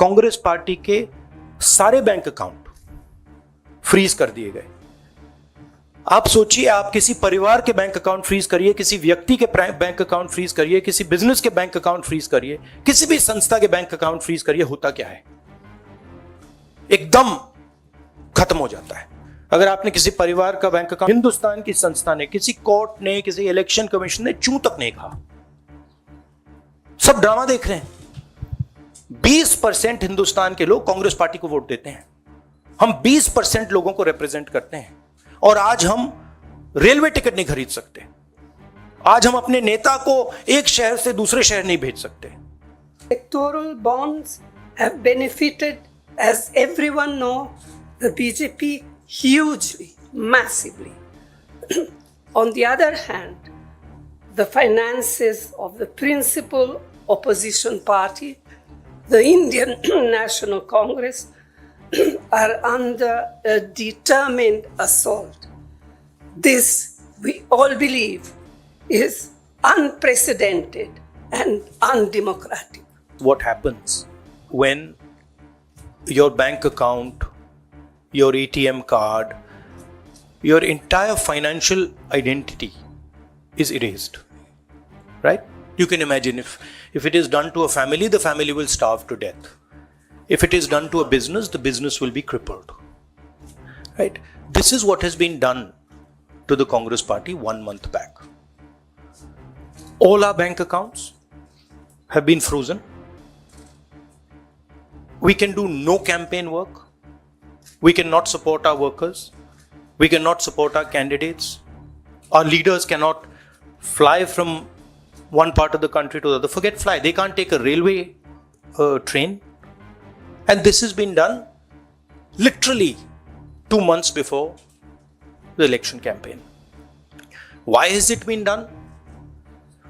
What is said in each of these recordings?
Congress party के सारे bank account freeze कर दिए गए। आप सोचिए, आप किसी परिवार के बैंक अकाउंट फ्रीज करिए, किसी व्यक्ति के बैंक अकाउंट फ्रीज करिए, किसी बिजनेस के बैंक अकाउंट फ्रीज करिए, किसी भी संस्था के बैंक अकाउंट फ्रीज करिए, होता क्या है? एकदम खत्म हो जाता है। अगर आपने किसी परिवार का बैंक अकाउंट, हिंदुस्तान की संस्था ने, किसी कोर्ट ने, किसी इलेक्शन कमीशन ने चूं तक नहीं कहा, सब ड्रामा देख रहे हैं। 20% हिंदुस्तान के लोग कांग्रेस पार्टी को वोट देते हैं। हम 20% लोगों को रिप्रेजेंट करते हैं, और आज हम रेलवे टिकट नहीं खरीद सकते। आज हम अपने नेता को एक शहर से दूसरे शहर नहीं भेज सकते। Electoral bonds have benefited, as everyone knows, the BJP hugely, massively. On the other hand, the finances of the principal opposition party, the Indian National Congress, are under a determined assault. This, we all believe, is unprecedented and undemocratic. What happens when your bank account, your ATM card, your entire financial identity is erased, right? You can imagine if it is done to a family, the family will starve to death. If it is done to a business, the business will be crippled, right? This is what has been done to the Congress party 1 month back. All our bank accounts have been frozen. We can do no campaign work. We cannot support our workers. We cannot support our candidates. Our leaders cannot fly from one part of the country to the other. Forget fly. They can't take a railway train. And this has been done literally 2 months before the election campaign. Why has it been done?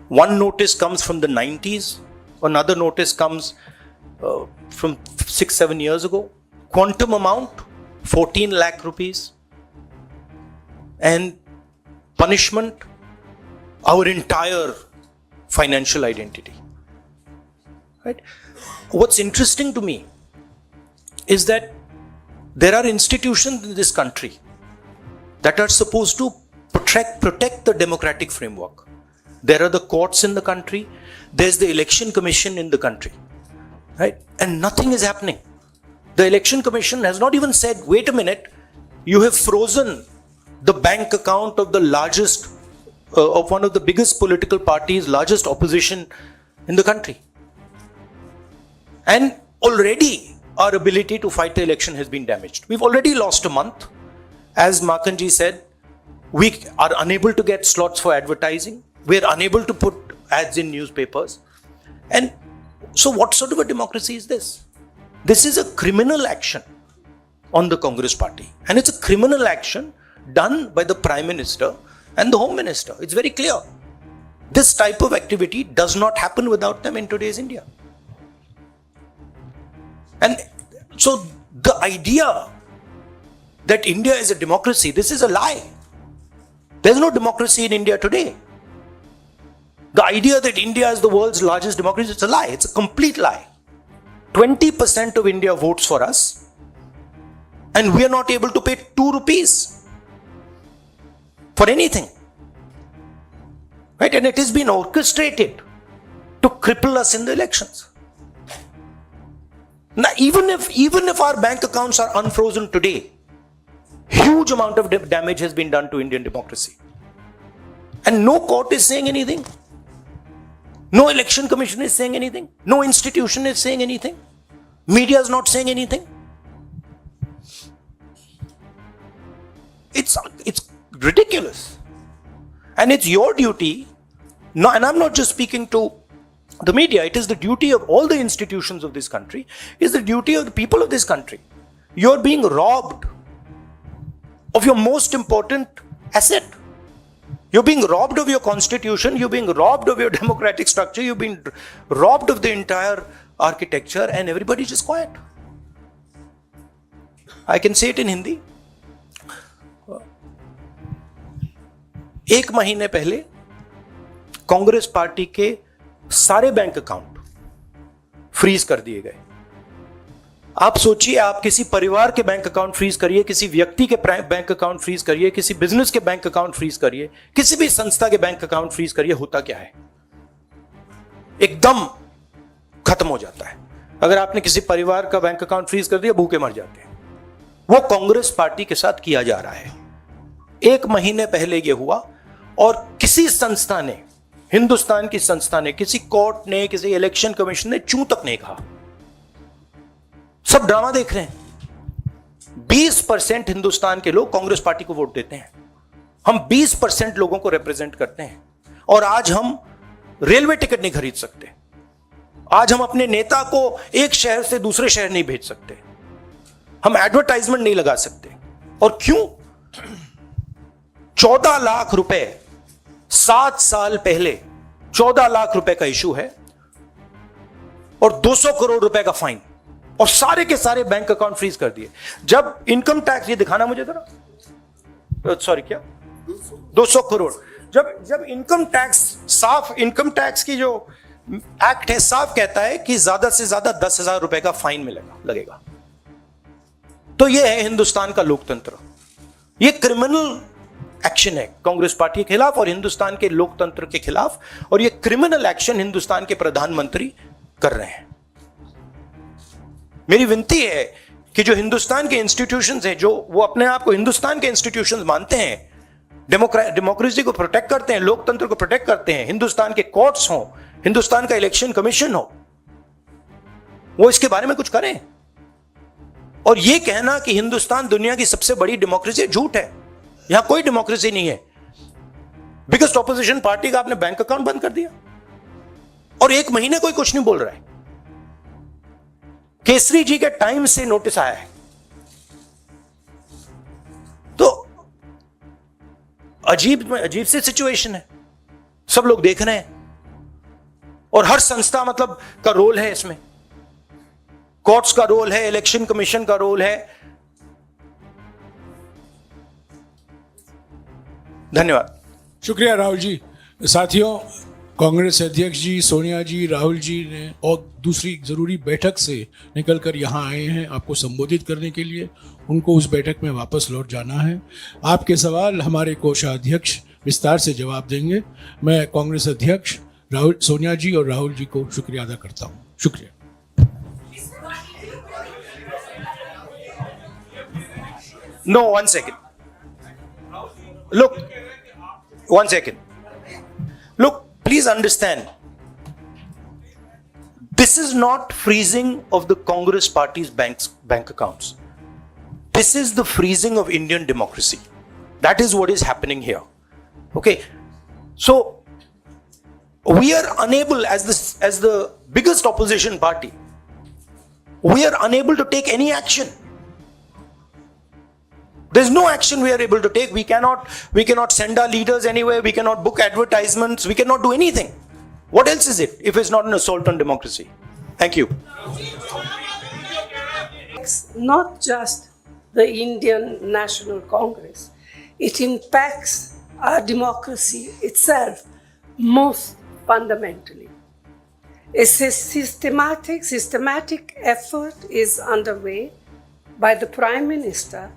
One notice comes from the 90s. Another notice comes from 6-7 years ago. Quantum amount, 14 lakh rupees. And punishment, our entire financial identity. Right? What's interesting to me is that there are institutions in this country that are supposed to protect the democratic framework. There are the courts in the country, there's the election commission in the country, right? And nothing is happening. The election commission has not even said, wait a minute, you have frozen the bank account of the largest, of one of the biggest political parties, largest opposition in the country. And already our ability to fight the election has been damaged. We've already lost a month. As Makanji said, we are unable to get slots for advertising. We're unable to put ads in newspapers. And so what sort of a democracy is this? This is a criminal action on the Congress party. And it's a criminal action done by the Prime Minister and the Home Minister. It's very clear. This type of activity does not happen without them in today's India. And so the idea that India is a democracy, this is a lie. There's no democracy in India today. The idea that India is the world's largest democracy, it's a lie. It's a complete lie. 20% of India votes for us, and we are not able to pay 2 rupees for anything. Right? And it has been orchestrated to cripple us in the elections. Now, even if our bank accounts are unfrozen today, huge amount of damage has been done to Indian democracy. And no court is saying anything. No election commission is saying anything. No institution is saying anything. Media is not saying anything. It's ridiculous. And it's your duty, no, and I'm not just speaking to the media, it is the duty of all the institutions of this country, it's the duty of the people of this country. You're being robbed of your most important asset. You're being robbed of your constitution, you're being robbed of your democratic structure, you've been robbed of the entire architecture, and everybody's just quiet. I can say it in Hindi. 1 महीने पहले Congress party के सारे bank account freeze कर दिए गए। आप सोचिए, आप किसी परिवार के बैंक अकाउंट फ्रीज करिए, किसी व्यक्ति के बैंक अकाउंट फ्रीज करिए, किसी बिजनेस के बैंक अकाउंट फ्रीज करिए, किसी भी संस्था के बैंक अकाउंट फ्रीज करिए, होता क्या है? एकदम खत्म हो जाता है। अगर आपने किसी परिवार का बैंक अकाउंट फ्रीज कर दिया, भूखे मर जाते हैं। वो कांग्रेस पार्टी के साथ किया जा रहा है। 1 महीने पहले ये हुआ और किसी संस्था ने, हिंदुस्तान की संस्था ने, किसी कोर्ट ने, किसी इलेक्शन कमीशन ने चूं तक नहीं कहा। सब ड्रामा देख रहे हैं। 20% हिंदुस्तान के लोग कांग्रेस पार्टी को वोट देते हैं। हम 20% लोगों को रिप्रेजेंट करते हैं और आज हम रेलवे टिकट नहीं खरीद सकते। आज हम अपने नेता को एक शहर से दूसरे शहर नहीं भेज सकते। हम एडवर्टाइजमेंट नहीं लगा सकते। और क्यों? 14 लाख रुपए 7 साल पहले 14 लाख रुपए का इशू है और 200 करोड़ रुपए का फाइन, और सारे के सारे बैंक अकाउंट फ्रीज कर दिए। जब इनकम टैक्स, ये दिखाना मुझे जरा, सॉरी क्या, 200 करोड़। जब इनकम टैक्स, साफ इनकम टैक्स की जो एक्ट है, साफ कहता है कि ज्यादा से ज्यादा 10,000 रुपए का फाइन लगेगा। तो यह है हिंदुस्तान का लोकतंत्र। यह क्रिमिनल एक्शन है कांग्रेस पार्टी के खिलाफ और हिंदुस्तान के लोकतंत्र के खिलाफ, और यह क्रिमिनल एक्शन हिंदुस्तान के प्रधानमंत्री कर रहे हैं। मेरी विनती है कि जो हिंदुस्तान के इंस्टीट्यूशंस हैं, जो वो अपने आप को हिंदुस्तान के इंस्टीट्यूशंस मानते हैं, डेमोक्रेसी को प्रोटेक्ट करते हैं, लोकतंत्र को प्रोटेक्ट करते हैं, हिंदुस्तान के कोर्ट्स हो, हिंदुस्तान का इलेक्शन कमीशन हो, वो इसके बारे में कुछ करें। और यह कहना कि हिंदुस्तान दुनिया की सबसे बड़ी डेमोक्रेसी, झूठ है। यहां कोई डेमोक्रेसी नहीं है। बिगेस्ट ऑपोजिशन पार्टी का आपने बैंक अकाउंट बंद कर दिया और 1 महीने कोई कुछ नहीं बोल रहा है। केसरी जी के टाइम से नोटिस आया है। तो अजीब सी सिचुएशन है। सब लोग देख रहे हैं और हर संस्था मतलब का रोल है इसमें। कोर्ट्स का रोल है, इलेक्शन कमीशन का रोल है। धन्यवाद। शुक्रिया राहुल जी। साथियों, कांग्रेस अध्यक्ष जी, सोनिया जी, राहुल जी ने और दूसरी ज़रूरी बैठक से निकलकर यहाँ आए हैं आपको संबोधित करने के लिए। उनको उस बैठक में वापस लौट जाना है। आपके सवाल हमारे कोषाध्यक्ष विस्तार से जवाब देंगे। मैं कांग्रेस अध्यक्ष सोनिया जी और राहुल जी को शुक्रिया अदा करता हूँ। शुक्रिया। No, 1 second. Look, 1 second. Look, please understand. This is not freezing of the Congress party's bank accounts. This is the freezing of Indian democracy. That is what is happening here. Okay. So we are unable, as the biggest opposition party, we are unable to take any action. There's no action we are able to take. We cannot send our leaders anywhere. We cannot book advertisements. We cannot do anything. What else is it if it's not an assault on democracy? Thank you. It's not just the Indian National Congress. It impacts our democracy itself most fundamentally. A systematic effort is underway by the Prime Minister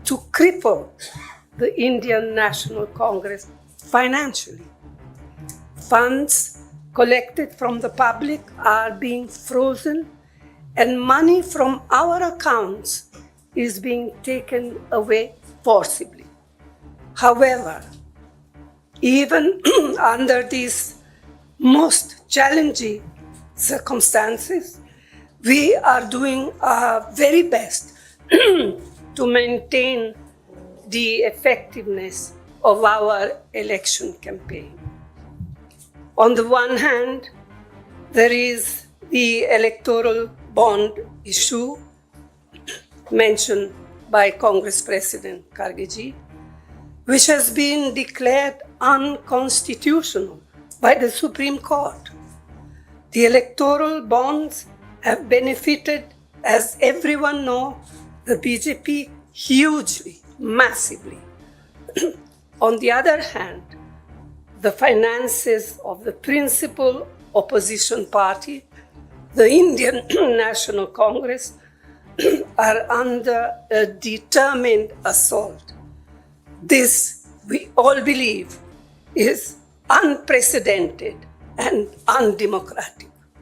to cripple the Indian National Congress financially. Funds collected from the public are being frozen and money from our accounts is being taken away forcibly. However, even under these most challenging circumstances, we are doing our very best to maintain the effectiveness of our election campaign. On the one hand, there is the electoral bond issue mentioned by Congress President Kargeji, which has been declared unconstitutional by the Supreme Court. The electoral bonds have benefited, as everyone knows, the BJP hugely, massively. On the other hand, the finances of the principal opposition party, the Indian National Congress, are under a determined assault. This, we all believe, is unprecedented and undemocratic.